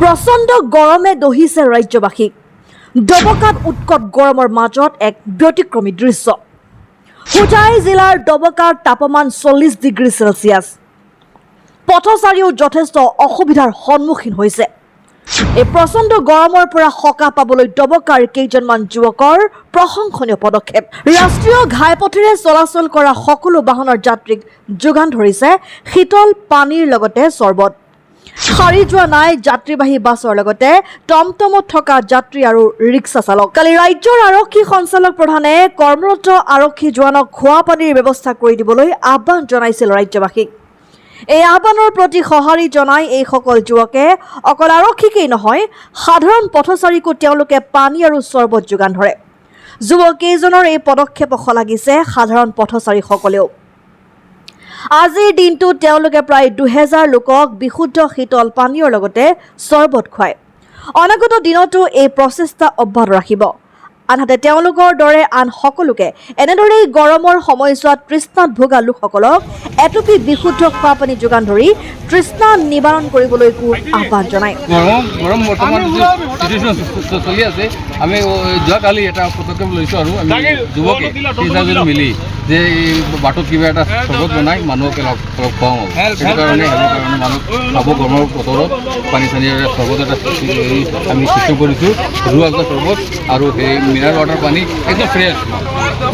প্ৰচণ্ড গৰমে দহিছে ৰাজ্যবাসীক ডবকাত উৎকট গৰমৰ মাজত এক ব্যতিক্ৰমী দৃশ্য হোজাই জিলাৰ ডবকাত তাপমান 40 ডিগ্ৰী সেলসিয়াছ পথচাৰীও যথেষ্ট অসুবিধাৰ সন্মুখীন হৈছে এই প্ৰচণ্ড গৰমৰ পৰা সকাহ পাবলৈ ডবকাৰ কেইজনমান যুৱকৰ প্ৰশংসনীয় পদক্ষেপ ৰাষ্ট্ৰীয় ঘাইপথেৰে চলাচল কৰা সকলো বাহনৰ যাত্ৰীক যোগান ধৰিছে শীতল পানীৰ লগতে চৰবত খাৰি যোৱা নাই যাত্ৰীবাহী বাছৰ লগতে টমটমত থকা যাত্ৰী আৰু ৰিক্সা চালক কালি ৰাজ্যৰ আৰক্ষী সঞ্চালক প্ৰধানে কৰ্মৰত আৰক্ষী জোৱানক খোৱা পানীৰ ব্যৱস্থা কৰি দিবলৈ আহ্বান জনাইছিল ৰাজ্যবাসীক এই আহ্বানৰ প্ৰতি সঁহাৰি জনাই এই সকল যুৱকে অকল আৰক্ষীকেই নহয় সাধাৰণ পথচাৰীকো তেওঁলোকে পানী আৰু চৰবত যোগান ধৰে যুৱকেইজনৰ এই পদক্ষেপক শলাগিছে সাধাৰণ পথচাৰীসকলেও আজিৰ দিনটো তেওঁলোকে প্ৰায় 2000 লোকক বিশুদ্ধ শীতল পানীৰ লগতে চৰবত খুৱায় অনাগত দিনতো এই প্ৰচেষ্টা অব্যাহত ৰাখিব আনহাতে তেওঁলোকৰ দৰে আন সকলোকে এনেদৰেই গৰমৰ সময়ছোৱাত তৃষ্ণাত ভোগা লোকসকলক এটুপি বিশুদ্ধ খোৱা পানী যোগান ধৰি তৃষ্ণা নিবাৰণ কৰিবলৈকো আহ্বান জনায় গৰম বৰ্তমান চলি আছে আমি যোৱাকালি এটা পদক্ষেপ লৈছোঁ আৰু আমি যুৱকে তিনিজন মিলি যে বাটত কিবা এটা চৰবত বনাই মানুহক অলপ খুৱাওঁ সেইটো কাৰণে মানুহ খাব গৰমৰ বতৰত পানী চানী চৰবত এটা আমি সৃষ্টি কৰিছোঁ ৰুৱা চৰবত আৰু সেই মিনাৰেল ৱাটাৰ পানী একদম ফ্ৰেছ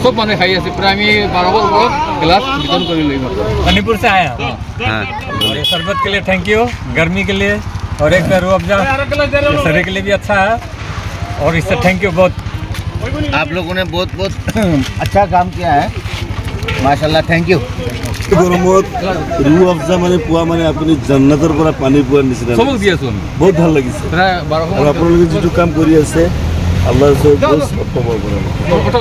सब माने खाई আছে প্রায় আমি 12 বছর ক্লাস বিতরণ করে লই मणिपुर से आया हाँ और ये शरबत के लिए थैंक यू गर्मी के लिए और एक रूह अफ़ज़ा शरीर के लिए भी अच्छा है और इससे थैंक यू बहुत आप लोगों ने बहुत बहुत अच्छा काम किया है माशाल्लाह थैंक यू গৰমত ৰুহ আফজা মানে পোৱা মানে আপুনি জান্নাতৰ পৰা পানী পোৱাৰ নিচিনা সবক দিয়াছো আমি বহুত ভাল লাগিছে প্ৰায় 12 আৰু আপোনালোকে যিটো কাম কৰি আছে আল্লাহৰ ওচৰত বহুত সফল হ'ব